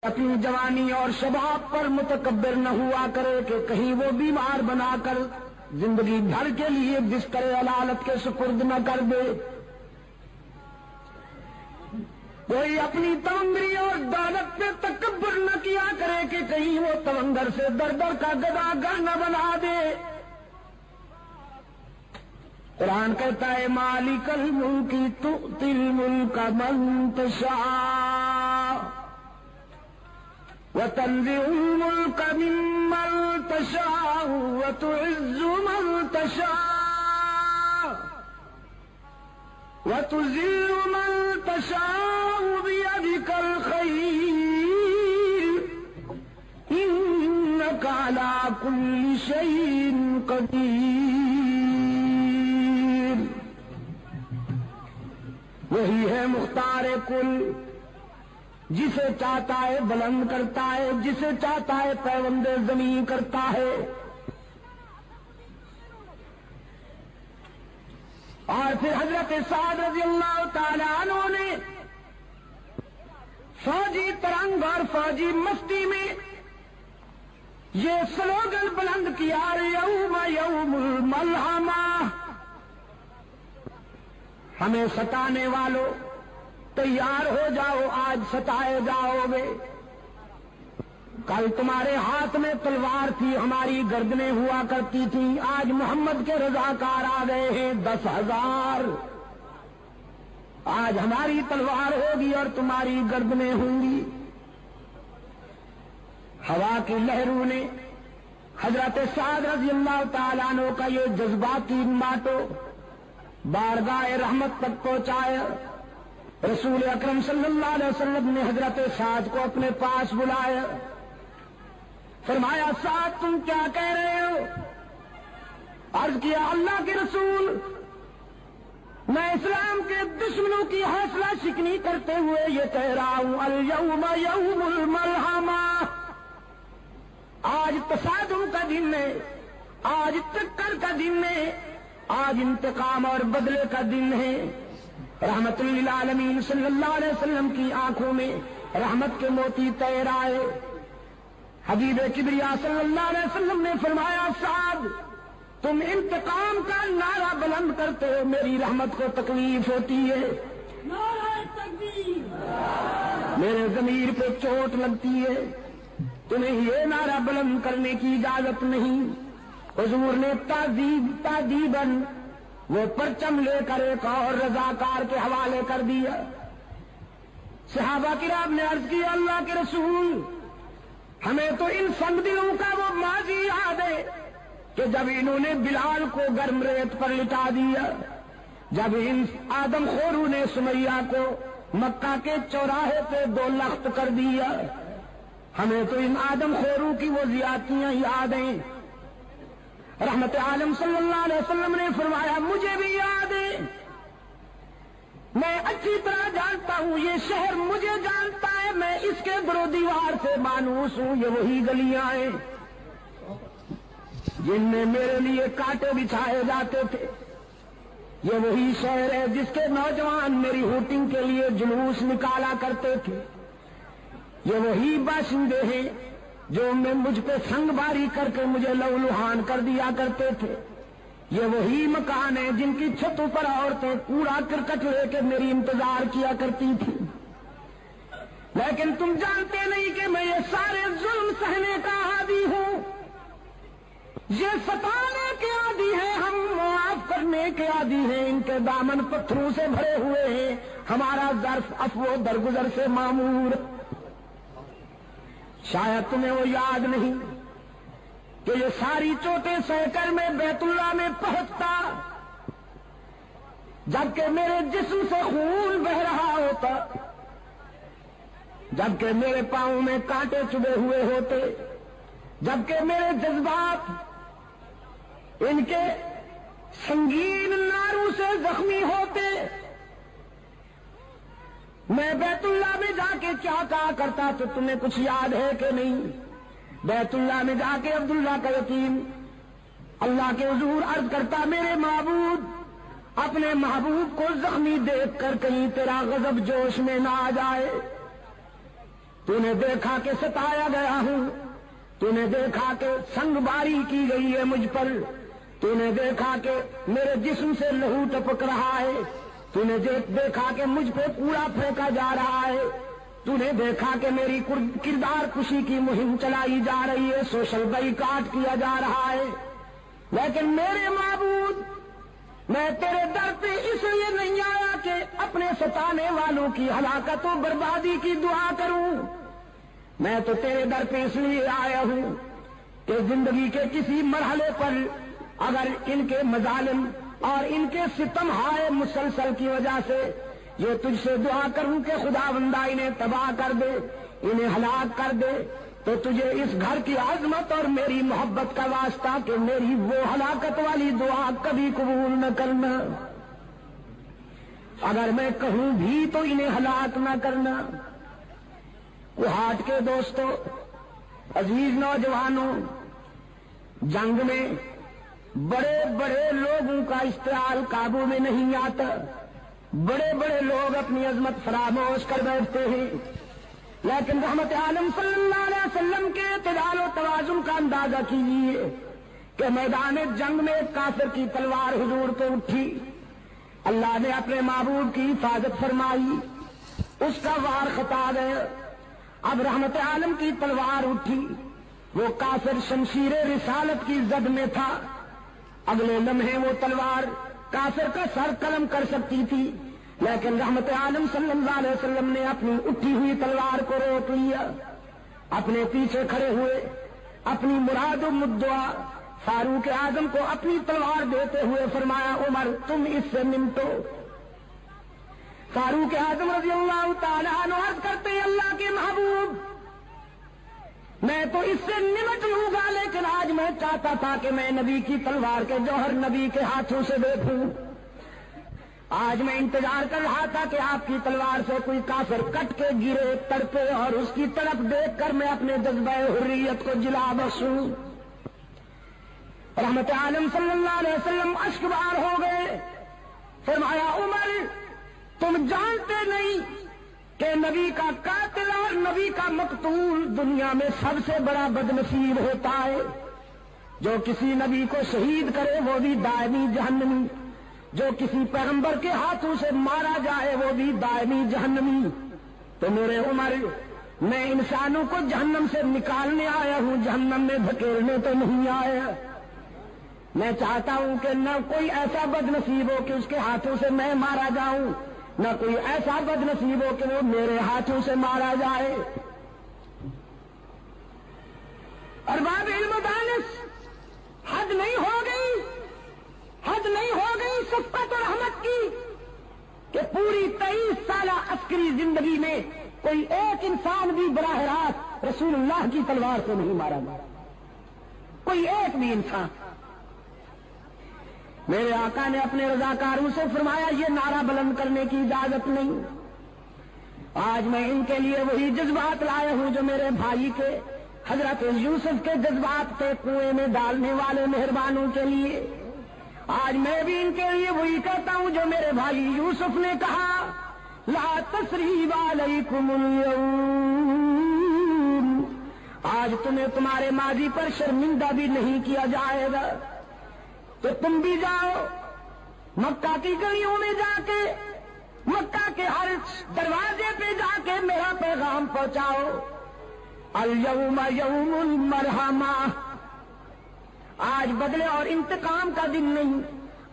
اپنی جوانی اور شباب پر متکبر نہ ہوا کرے کہ کہیں وہ بیمار بنا کر زندگی بھر کے لیے بستر علالت کے سپرد نہ کر دے. کوئی اپنی تونگری اور دولت پہ تکبر نہ کیا کرے کہ کہیں وہ تونگر سے در در کا گدا گر نہ بنا دے. قرآن کہتا ہے مالک الملک تؤتی الملک من تشاء وتنزع الملك ممن تشاء وتعز من تشاء وتذل من تشاء بيدك الخير إنك على كل شيء قدير. وہی ہے مختار کل، جسے چاہتا ہے بلند کرتا ہے، جسے چاہتا ہے پیوند زمین کرتا ہے. اور پھر حضرت سعد رضی اللہ تعالی عنہ نے فوجی ترنگ اور فوجی مستی میں یہ سلوگن بلند کیا یوم یوم الملحمہ، ہمیں ستانے والوں تیار ہو جاؤ، آج ستائے جاؤ گے. کل تمہارے ہاتھ میں تلوار تھی، ہماری گردنیں ہوا کرتی تھیں، آج محمد کے رضاکار آ گئے ہیں 10,000. آج ہماری تلوار ہوگی اور تمہاری گردنیں ہوں گی. ہوا کی لہروں نے حضرت سعد رضی اللہ تعالیٰ عنہ کا یہ جذباتی ماتو بارگاہ رحمت تک پہنچایا. رسول اکرم صلی اللہ علیہ وسلم نے حضرت سعد کو اپنے پاس بلایا، فرمایا سعد تم کیا کہہ رہے ہو؟ عرض کیا اللہ کے رسول، میں اسلام کے دشمنوں کی حوصلہ شکنی کرتے ہوئے یہ کہہ رہا ہوں الیوم یوم الملحمہ، آج تصادم کا دن ہے، آج ٹکر کا دن ہے، آج انتقام اور بدلے کا دن ہے. رحمت للعالمین صلی اللہ علیہ وسلم کی آنکھوں میں رحمت کے موتی تیر آئے. حبیب کبریا صلی اللہ علیہ وسلم نے فرمایا سعد تم انتقام کا نعرہ بلند کرتے ہو، میری رحمت کو تکلیف ہوتی ہے، نعرہ تکبیر، میرے ضمیر پہ چوٹ لگتی ہے، تمہیں یہ نعرہ بلند کرنے کی اجازت نہیں. حضور نے تعذیباً وہ پرچم لے کر ایک اور رضاکار کے حوالے کر دیا. صحابہ کرام نے عرض کیا اللہ کے رسول، ہمیں تو ان سنگ دلوں کا وہ ماضی یاد ہے کہ جب انہوں نے بلال کو گرم ریت پر لٹا دیا، جب ان آدم خوروں نے سمیہ کو مکہ کے چوراہے پہ 2 لخت کر دیا، ہمیں تو ان آدم خوروں کی وہ زیادتیاں یاد ہیں. رحمت عالم صلی اللہ علیہ وسلم نے فرمایا مجھے بھی یاد ہے، میں اچھی طرح جانتا ہوں، یہ شہر مجھے جانتا ہے، میں اس کے در و دیوار سے مانوس ہوں. یہ وہی گلیاں ہیں جن میں میرے لیے کانٹے بچھائے جاتے تھے، یہ وہی شہر ہے جس کے نوجوان میری ہوٹنگ کے لیے جلوس نکالا کرتے تھے، یہ وہی باشندے ہیں جو میں مجھ پہ سنگ باری کر کے مجھے لہولہان کر دیا کرتے تھے، یہ وہی مکان ہیں جن کی چھتوں پر عورتیں کوڑا کرکٹ لے کے میری انتظار کیا کرتی تھی. لیکن تم جانتے نہیں کہ میں یہ سارے ظلم سہنے کا عادی ہوں، یہ ستانے کے عادی ہیں، ہم معاف کرنے کے عادی ہیں. ان کے دامن پتھروں سے بھرے ہوئے ہیں، ہمارا ظرف عفو درگزر سے معمور. شاید تمہیں وہ یاد نہیں کہ یہ ساری چوٹیں سہ کر میں بیت اللہ میں پہنچتا جبکہ میرے جسم سے خون بہ رہا ہوتا، جبکہ میرے پاؤں میں کانٹے چبھے ہوئے ہوتے، جبکہ میرے جذبات ان کے سنگین ناروں سے زخمی ہوتے. میں بیت اللہ میں جا کے کیا کہا کرتا تو تمہیں کچھ یاد ہے کہ نہیں؟ بیت اللہ میں جا کے عبداللہ کا یتیم اللہ کے حضور عرض کرتا میرے معبود، اپنے محبوب کو زخمی دیکھ کر کہیں تیرا غضب جوش میں نہ آ جائے. تو نے دیکھا کہ ستایا گیا ہوں، تو نے دیکھا کہ سنگ باری کی گئی ہے مجھ پر، تو نے دیکھا کہ میرے جسم سے لہو ٹپک رہا ہے، تو نے دیکھا کہ مجھ پہ کوڑا پھینکا جا رہا ہے، تو نے دیکھا کہ میری کردار کشی کی مہم چلائی جا رہی ہے، سوشل بائیکاٹ کیا جا رہا ہے، لیکن میرے معبود میں تیرے در پہ اس لیے نہیں آیا کہ اپنے ستانے والوں کی ہلاکت و بربادی کی دعا کروں، میں تو تیرے در پہ اس لیے آیا ہوں کہ زندگی کے کسی مرحلے پر اگر ان کے مظالم اور ان کے ستم ہائے مسلسل کی وجہ سے یہ تجھ سے دعا کروں کہ خدا بندہ انہیں تباہ کر دے، انہیں ہلاک کر دے، تو تجھے اس گھر کی عظمت اور میری محبت کا واسطہ کہ میری وہ ہلاکت والی دعا کبھی قبول نہ کرنا، اگر میں کہوں بھی تو انہیں ہلاک نہ کرنا۔ کوہاٹ کے دوستوں، عزیز نوجوانوں، جنگ میں بڑے بڑے لوگوں کا اشتعال قابو میں نہیں آتا، بڑے بڑے لوگ اپنی عظمت فراموش کر بیٹھتے ہیں، لیکن رحمت عالم صلی اللہ علیہ وسلم کے اعتدال و توازن کا اندازہ کیجیے کہ میدان جنگ میں ایک کافر کی تلوار حضور پہ اٹھی، اللہ نے اپنے محبوب کی حفاظت فرمائی، اس کا وار خطا گیا، اب رحمت عالم کی تلوار اٹھی، وہ کافر شمشیر رسالت کی زد میں تھا، اگلے لمحے وہ تلوار کافر کا سر قلم کر سکتی تھی، لیکن رحمت عالم صلی اللہ علیہ وسلم نے اپنی اٹھی ہوئی تلوار کو روک لیا، اپنے پیچھے کھڑے ہوئے اپنی مراد و مدعا فاروق اعظم کو اپنی تلوار دیتے ہوئے فرمایا، عمر تم اس سے نمٹو۔ فاروق اعظم رضی اللہ تعالیٰ عنہ عرض کرتے ہیں، اللہ کے محبوب میں تو اس سے نمٹ لوں گا، لیکن آج میں چاہتا تھا کہ میں نبی کی تلوار کے جوہر نبی کے ہاتھوں سے دیکھوں، آج میں انتظار کر رہا تھا کہ آپ کی تلوار سے کوئی کافر کٹ کے گرے تڑپے اور اس کی طرف دیکھ کر میں اپنے جذبہ حریت کو جلا بخشوں۔ رحمت عالم صلی اللہ علیہ وسلم اشک بار ہو گئے، فرمایا، عمر تم جانتے نہیں کہ نبی کا قاتل اور نبی کا مقتول دنیا میں سب سے بڑا بدنصیب ہوتا ہے، جو کسی نبی کو شہید کرے وہ بھی دائمی جہنمی، جو کسی پیغمبر کے ہاتھوں سے مارا جائے وہ بھی دائمی جہنمی۔ تو میرے عمر میں انسانوں کو جہنم سے نکالنے آیا ہوں، جہنم میں دھکیلنے تو نہیں آیا۔ میں چاہتا ہوں کہ نہ کوئی ایسا بد نصیب ہو کہ اس کے ہاتھوں سے میں مارا جاؤں، نہ کوئی ایسا بد نصیب ہو کہ وہ میرے ہاتھوں سے مارا جائے۔ ارباب علم و دانش، حد نہیں ہو گئی، حد نہیں ہو گئی شفقت و رحمت کی کہ پوری 23 سالہ عسکری زندگی میں کوئی ایک انسان بھی براہ راست رسول اللہ کی تلوار سے نہیں مارا گیا، کوئی ایک بھی انسان۔ میرے آقا نے اپنے رضاکاروں سے فرمایا، یہ نعرہ بلند کرنے کی اجازت نہیں، آج میں ان کے لیے وہی جذبات لایا ہوں جو میرے بھائی کے حضرت یوسف کے جذبات تھے کنویں میں ڈالنے والے مہربانوں کے لیے، آج میں بھی ان کے لیے وہی کہتا ہوں جو میرے بھائی یوسف نے کہا، لا تثریب علیکم اليوم، آج تمہیں تمہارے ماضی پر شرمندہ بھی نہیں کیا جائے گا، تو تم بھی جاؤ مکہ کی گلیوں میں جا کے، مکہ کے ہر دروازے پہ جا کے میرا پیغام پہنچاؤ، اليوم یوم المرحمہ، آج بدلے اور انتقام کا دن نہیں،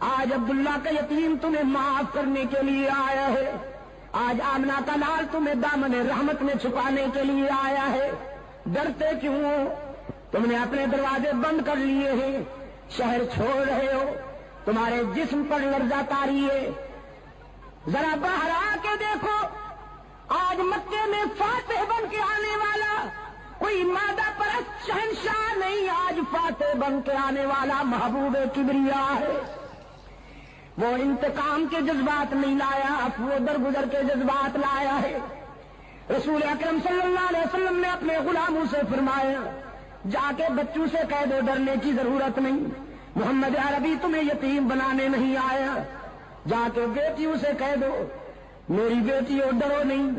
آج عبداللہ کا یتیم تمہیں معاف کرنے کے لیے آیا ہے، آج آمنہ کا لال تمہیں دامن رحمت میں چھپانے کے لیے آیا ہے، ڈرتے کیوں ہو؟ تم نے اپنے دروازے بند کر لیے ہیں، شہر چھوڑ رہے ہو، تمہارے جسم پر لرزہ طاری ہے، ذرا باہر آ کے دیکھو، آج مکے میں فاتح بن کے آنے والا کوئی مادہ پرست شہنشاہ نہیں، آج فاتح بن کے آنے والا محبوب کبریا ہے۔ وہ انتقام کے جذبات نہیں لایا، وہ درگزر کے جذبات لایا ہے۔ رسول اکرم صلی اللہ علیہ وسلم نے اپنے غلاموں سے فرمایا، جا کے بچوں سے کہہ دو ڈرنے کی ضرورت نہیں، محمد عربی تمہیں یتیم بنانے نہیں آیا، جا کے بیٹیوں سے کہہ دو میری بیٹیوں ڈرو نہیں،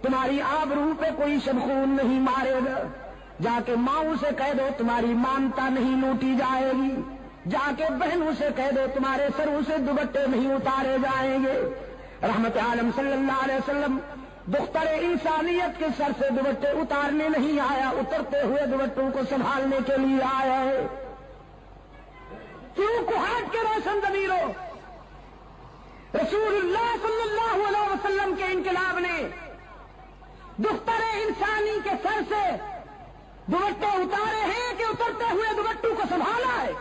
تمہاری آبرو پہ کوئی شبخون نہیں مارے گا، جا کے ماؤں سے کہہ دو تمہاری مانتا نہیں لوٹی جائے گی، جا کے بہنوں سے کہہ دو تمہارے سروں سے دوپٹے نہیں اتارے جائیں گے۔ رحمت عالم صلی اللہ علیہ وسلم دختر انسانیت کے سر سے دوپٹے اتارنے نہیں آیا، اترتے ہوئے دوپٹوں کو سنبھالنے کے لیے آیا ہے۔ کیوں کوہاٹ کے روشن ضمیروں، رسول اللہ صلی اللہ علیہ وسلم کے انقلاب نے دختر انسانی کے سر سے دوپٹے اتارے ہیں کہ اترتے ہوئے دوپٹوں کو سنبھالا ہے؟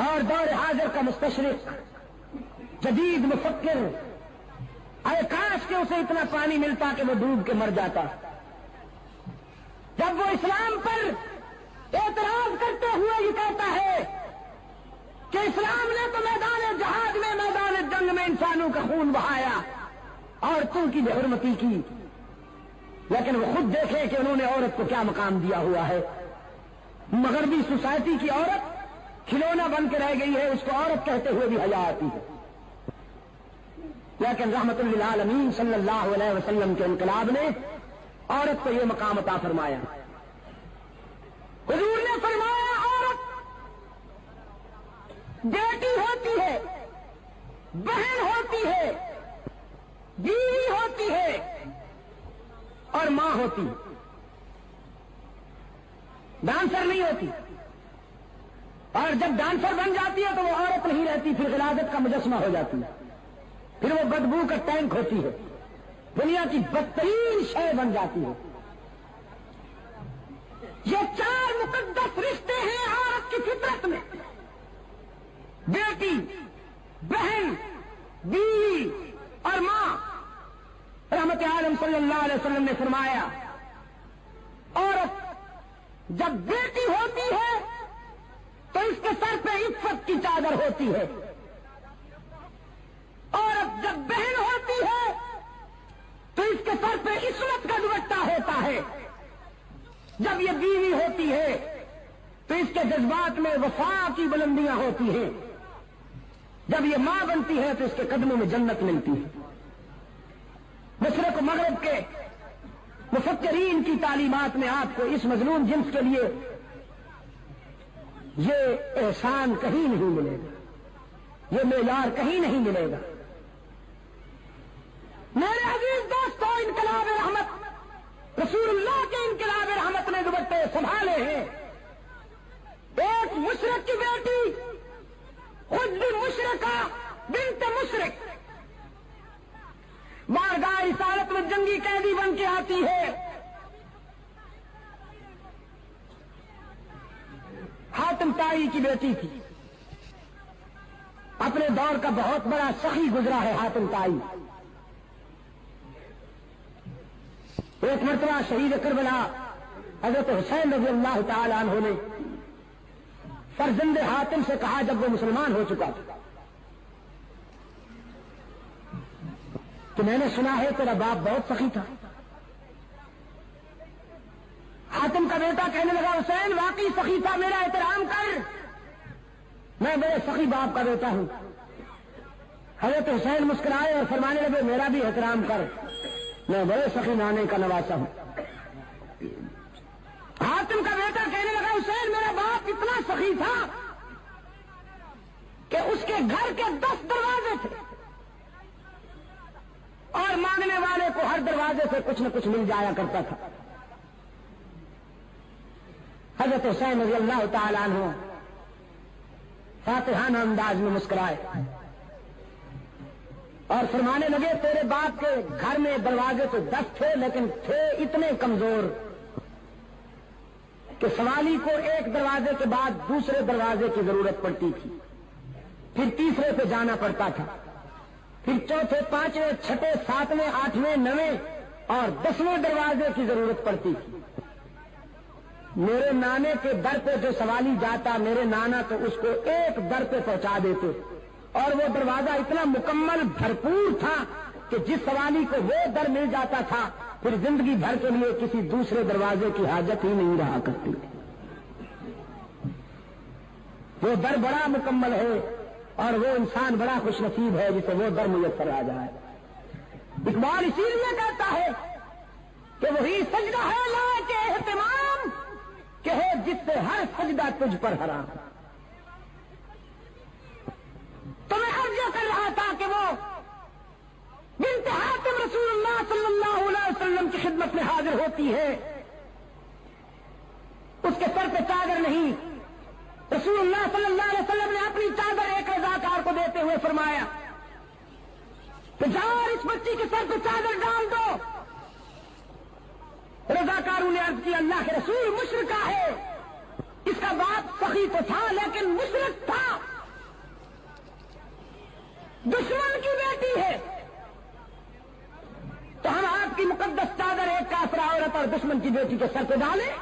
اور دور حاضر کا مستشرق، جدید مفکر، اے کاش کہ اسے اتنا پانی ملتا کہ وہ ڈوب کے مر جاتا۔ جب وہ اسلام پر اعتراض کرتے ہوئے یہ کہتا ہے کہ اسلام نے تو میدان جہاد میں، میدان جنگ میں انسانوں کا خون بہایا، عورتوں کی بے حرمتی کی، لیکن وہ خود دیکھے کہ انہوں نے عورت کو کیا مقام دیا ہوا ہے۔ مغربی سوسائٹی کی عورت کھلونا بن کے رہ گئی ہے، اس کو عورت کہتے ہوئے بھی حیا آتی ہے، لیکن رحمت للعالمین صلی اللہ علیہ وسلم کے انقلاب نے عورت کو یہ مقام عطا فرمایا۔ حضور نے فرمایا عورت بیٹی ہوتی ہے، بہن ہوتی ہے، بیوی ہوتی ہے اور ماں ہوتی ہے، ڈانسر نہیں ہوتی۔ اور جب ڈانسر بن جاتی ہے تو وہ عورت نہیں رہتی، پھر غلاظت کا مجسمہ ہو جاتی ہے، پھر وہ بدبو کا ٹینک ہوتی ہے، دنیا کی بدترین شے بن جاتی ہے۔ یہ چار مقدس رشتے ہیں عورت کی فطرت میں، بیٹی، بہن، بیوی اور ماں۔ رحمت عالم صلی اللہ علیہ وسلم نے فرمایا عورت جب بیٹی ہوتی ہے تو اس کے سر پہ عفت کی چادر ہوتی ہے، عورت جب بہن ہوتی ہے تو اس کے سر پہ عصمت کا دوپٹہ ہوتا ہے، جب یہ بیوی ہوتی ہے تو اس کے جذبات میں وفا کی بلندیاں ہوتی ہیں، جب یہ ماں بنتی ہے تو اس کے قدموں میں جنت ملتی ہے۔ مشرق و مغرب کے مفکرین کی تعلیمات میں آپ کو اس مظلوم جنس کے لیے یہ احسان کہیں نہیں ملے گا، یہ معیار کہیں نہیں ملے گا۔ میرے عزیز دوستو، انقلاب رحمت، رسول اللہ کے انقلاب رحمت نے دوپٹے سنبھالے ہیں۔ ایک مشرق کی بیٹی، خود بھی مشرقہ، بنت مشرق، بارگاہ رسالت میں جنگی قیدی بن کے آتی ہے۔ حاتم طائی کی بیٹی تھی، اپنے دور کا بہت بڑا سخی گزرا ہے حاتم طائی۔ ایک مرتبہ شہید کربلا حضرت حسین رضی اللہ تعالی عنہ نے فرزند حاتم سے کہا جب وہ مسلمان ہو چکا تھا کہ میں نے سنا ہے تیرا باپ بہت سخی تھا۔ حاتم کا بیٹا کہنے لگا حسین واقعی سخی تھا، میرا احترام کر، میں بڑے سخی باپ کا بیٹا ہوں۔ حضرت حسین مسکرائے اور فرمانے لگے میرا بھی احترام کر، میں بڑے سخی نانے کا نواسا ہوں۔ حاتم کا بیٹا کہنے لگا حسین میرا باپ اتنا سخی تھا کہ اس کے گھر کے 10 دروازے تھے اور مانگنے والے کو ہر دروازے سے کچھ نہ کچھ مل جایا کرتا تھا۔ حضرت حسین رضی اللہ تعالیٰ عنہ فاتحانہ انداز میں مسکرائے اور فرمانے لگے تیرے باپ کے گھر میں دروازے تو 10 تھے، لیکن تھے اتنے کمزور کہ سوالی کو ایک دروازے کے بعد دوسرے دروازے کی ضرورت پڑتی تھی، پھر تیسرے پہ جانا پڑتا تھا، پھر چوتھے، پانچویں، چھٹے، ساتویں، آٹھویں، نویں اور 10ویں دروازے کی ضرورت پڑتی تھی۔ میرے نانے کے در پہ جو سوالی جاتا، میرے نانا تو اس کو ایک در پہ پہنچا دیتے، اور وہ دروازہ اتنا مکمل بھرپور تھا کہ جس سوالی کو وہ در مل جاتا تھا پھر زندگی بھر کے لیے کسی دوسرے دروازے کی حاجت ہی نہیں رہا کرتی۔ وہ در بڑا مکمل ہے اور وہ انسان بڑا خوش نصیب ہے جسے وہ در میسر آ جائے. اقبال اسی لیے کہتا ہے کہ وہی سجدہ ہے لا کے اہتمام کہ ہے جس سے ہر سجدہ تجھ پر حرام. تو میں عرض یہ کر رہا تھا کہ وہ بنت حاتم رسول اللہ صلی اللہ علیہ وسلم کی خدمت میں حاضر ہوتی ہے. اس کے سر پہ چادر نہیں. رسول اللہ صلی اللہ علیہ وسلم نے اپنی چادر ایک رضاکار کو دیتے ہوئے فرمایا کہ جاؤ اس بچی کے سر پہ چادر ڈال دو. رضاکاروں نے عرض کی اللہ کے رسول مشرکہ ہے. اس کا باپ سخی تو تھا لیکن مشرک تھا, دشمن کی بیٹی ہے, تو ہم آپ کی مقدس چادر ایک کافرہ عورت اور دشمن کی بیٹی کے سر پہ ڈالیں.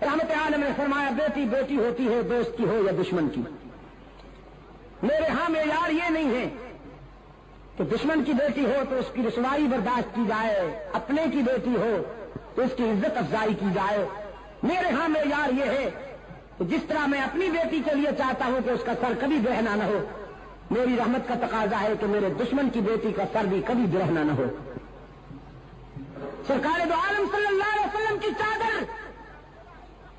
رحمت عالم نے فرمایا بیٹی بیٹی ہوتی ہے, دوست کی ہو یا دشمن کی. میرے ہاں معیار یہ نہیں ہے کہ دشمن کی بیٹی ہو تو اس کی رسوائی برداشت کی جائے, اپنے کی بیٹی ہو تو اس کی عزت افزائی کی جائے. میرے ہاں معیار یہ ہے کہ جس طرح میں اپنی بیٹی کے لیے چاہتا ہوں کہ اس کا سر کبھی برہنا نہ ہو, میری رحمت کا تقاضا ہے کہ میرے دشمن کی بیٹی کا سر بھی کبھی برہنا نہ ہو. سرکار دو عالم صلی اللہ علیہ وسلم کی چادر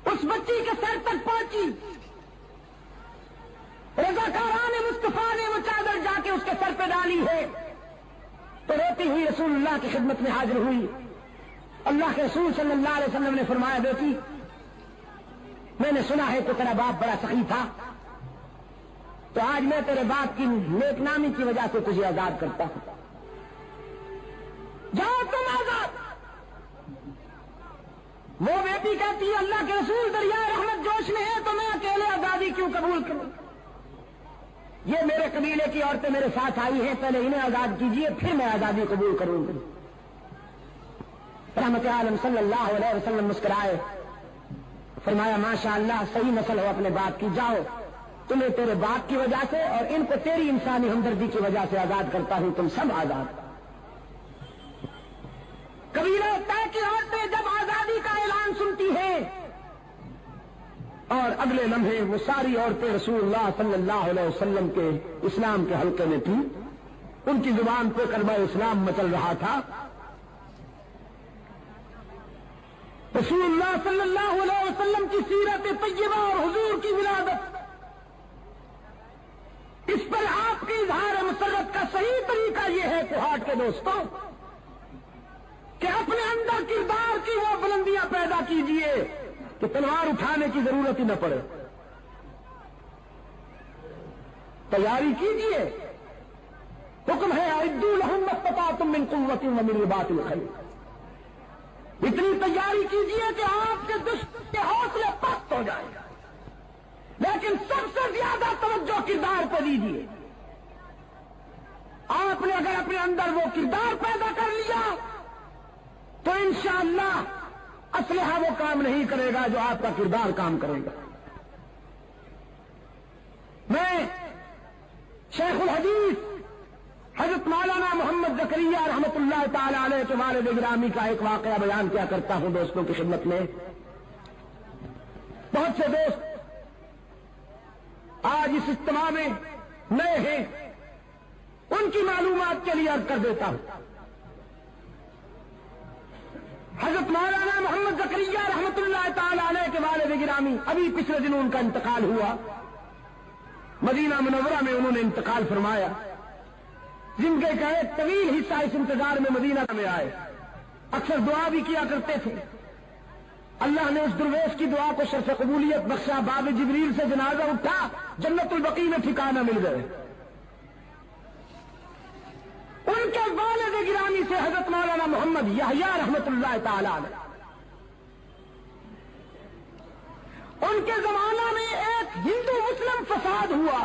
اس بچی کے سر تک پہنچی. رضاکاران مصطفیٰ نے وہ چادر جا کے اس کے سر پہ ڈالی ہے تو روتی ہوئی رسول اللہ کی خدمت میں حاضر ہوئی. اللہ کے رسول صلی اللہ علیہ وسلم نے فرمایا بیٹی میں نے سنا ہے کہ تیرا باپ بڑا سخی تھا, تو آج میں تیرے باپ کی نیک نامی کی وجہ سے تجھے آزاد کرتا ہوں. جاؤ تم آزاد. وہ بیٹی کہتی ہے اللہ کے رسول دریا رحمت جوش میں ہے تو میں اکیلے آزادی کیوں قبول کروں؟ یہ میرے قبیلے کی عورتیں میرے ساتھ آئی ہیں, پہلے انہیں آزاد کیجیے پھر میں آزادی قبول کروں گی. رحمت عالم صلی اللہ علیہ وسلم مسکرائے, فرمایا ماشاء اللہ صحیح نسل ہو اپنے باپ کی, جاؤ تمہیں تیرے باپ کی وجہ سے اور ان کو تیری انسانی ہمدردی کی وجہ سے آزاد کرتا ہوں, تم سب آزاد. قبیلہ طے کی عورتیں جب آزادی کا اعلان سنتی ہیں اور اگلے لمحے وہ ساری عورتیں رسول اللہ صلی اللہ علیہ وسلم کے اسلام کے حلقے میں تھیں, ان کی زبان پہ کلمہ اسلام مچل رہا تھا. رسول اللہ صلی اللہ علیہ وسلم کی سیرت طیبہ اور حضور کی ولادت, اس پر آپ کی اظہار مسرت کا صحیح طریقہ یہ ہے کوہاٹ کے دوستوں کہ اپنے اندر کردار کی وہ بلندیاں پیدا کیجئے کہ تلوار اٹھانے کی ضرورت ہی نہ پڑے. تیاری کیجئے, حکم ہے اعدوا لهم ما استطعتم من قوة ومن رباط الخيل. اتنی تیاری کیجئے کہ آپ کے دشمن کے حوصلے پست ہو جائیں, لیکن سب سے زیادہ توجہ کردار پہ دیجئے. آپ نے اگر اپنے اندر وہ کردار پیدا کر لیا تو انشاءاللہ اسلحہ وہ کام نہیں کرے گا جو آپ کا کردار کام کرے گا. میں شیخ الحدیث حضرت مولانا محمد زکریا رحمت اللہ تعالی علیہ کے والد گرامی کا ایک واقعہ بیان کیا کرتا ہوں دوستوں کی خدمت میں. بہت سے دوست آج اس اجتماع میں نئے ہیں, ان کی معلومات کے لیے عرض کر دیتا ہوں. حضرت مولانا محمد زکریا رحمت اللہ تعالی علیہ کے والد گرامی ابھی پچھلے دنوں ان کا انتقال ہوا. مدینہ منورہ میں انہوں نے انتقال فرمایا. زندگی کا ایک طویل حصہ اس انتظار میں مدینہ میں آئے, اکثر دعا بھی کیا کرتے تھے. اللہ نے اس درویش کی دعا کو شرف قبولیت بخشا. باب جبریل سے جنازہ اٹھا, جنت البقیع میں ٹھکانہ مل گئے. ان کے والد گرامی سے حضرت مولانا محمد یحییٰ رحمت اللہ تعالی علیہ, ان کے زمانہ میں ایک ہندو مسلم فساد ہوا.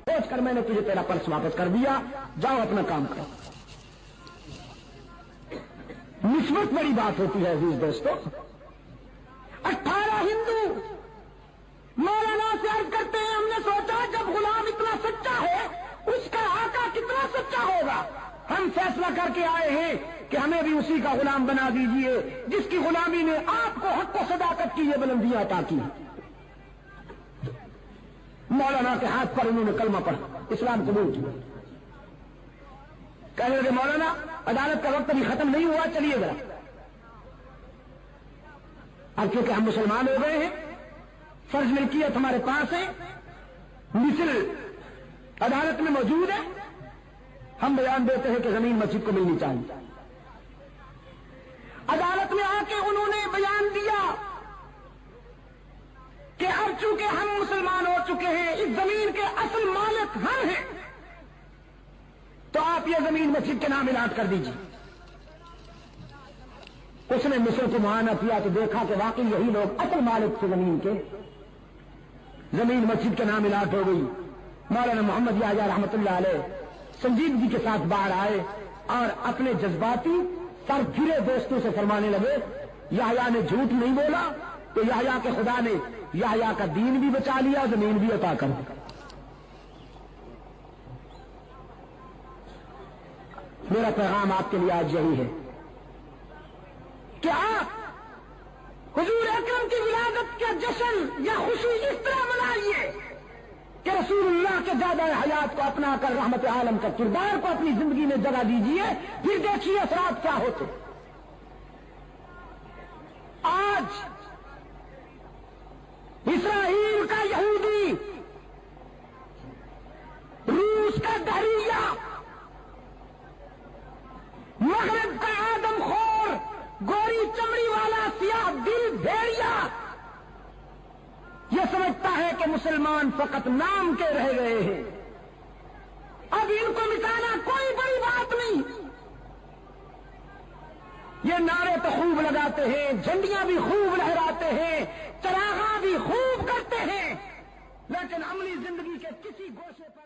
سوچ کر میں نے تجھے تیرا پرس واپس کر دیا, جاؤ اپنا کام کرو. نسبت بڑی بات ہوتی ہے عزیز دوستو. 18 ہندو مولانا سے عرض کرتے ہیں ہم نے سوچا جب غلام اتنا سچا ہے اس کا آقا کتنا سچا ہوگا, ہم فیصلہ کر کے آئے ہیں کہ ہمیں بھی اسی کا غلام بنا دیجئے جس کی غلامی نے آپ کو حق و صداقت کی یہ بلندیاں عطا کی. مولانا کے ہاتھ پر انہوں نے کلمہ پڑھا، اسلام قبول کیا. کہنے لگے مولانا عدالت کا وقت ابھی ختم نہیں ہوا، چلیے ذرا. اب کیونکہ ہم مسلمان ہو گئے ہیں، فرض ملکیت ہمارے پاس ہے، مثل عدالت میں موجود ہے، ہم بیان دیتے ہیں کہ زمین مسجد کو ملنی چاہیے. عدالت میں آ کے انہوں نے بیان دیا کہ اب چونکہ ہم مسلمان ہو چکے ہیں، اس زمین کے اصل مالک ہم ہیں، تو آپ یہ زمین مسجد کے نام الاٹ کر دیجیے. اس نے مصر کو معائنہ کیا تو دیکھا کہ واقعی یہی لوگ اصل مالک تھے زمین کے. زمین مسجد کے نام الاٹ ہو گئی. مولانا محمد یحییٰ رحمۃ اللہ علیہ سنجیدگی کے ساتھ باہر آئے اور اپنے جذباتی سر پھرے دوستوں سے فرمانے لگے یحییٰ نے جھوٹ نہیں بولا تو یحییٰ کے خدا نے یحییٰ کا دین بھی بچا لیا، زمین بھی عطا کر دی. میرا پیغام آپ کے لیے آج یہی ہے کہ آپ حضور اکرم کی ولادت کا جشن یا خوشی اس طرح منائیے کہ رسول اللہ کے زیادہ حیات کو اپنا کر رحمت عالم کا کردار کو اپنی زندگی میں جگہ دیجیے، پھر دیکھیے اثرات کیا ہوتے. آج اسرائیل کا یہودی، روس کا دہریہ، مغرب کا آدم خور، گوری چمڑی والا سیاہ دل بھیڑیا یہ سمجھتا ہے کہ مسلمان فقط نام کے رہ گئے ہیں. اب ان کو مٹانا کوئی بڑی بات نہیں. یہ نعرے تو خوب لگاتے ہیں، جھنڈیاں بھی خوب لہراتے ہیں، چراغاں بھی خوب کرتے ہیں، لیکن عملی زندگی کے کسی گوشے پر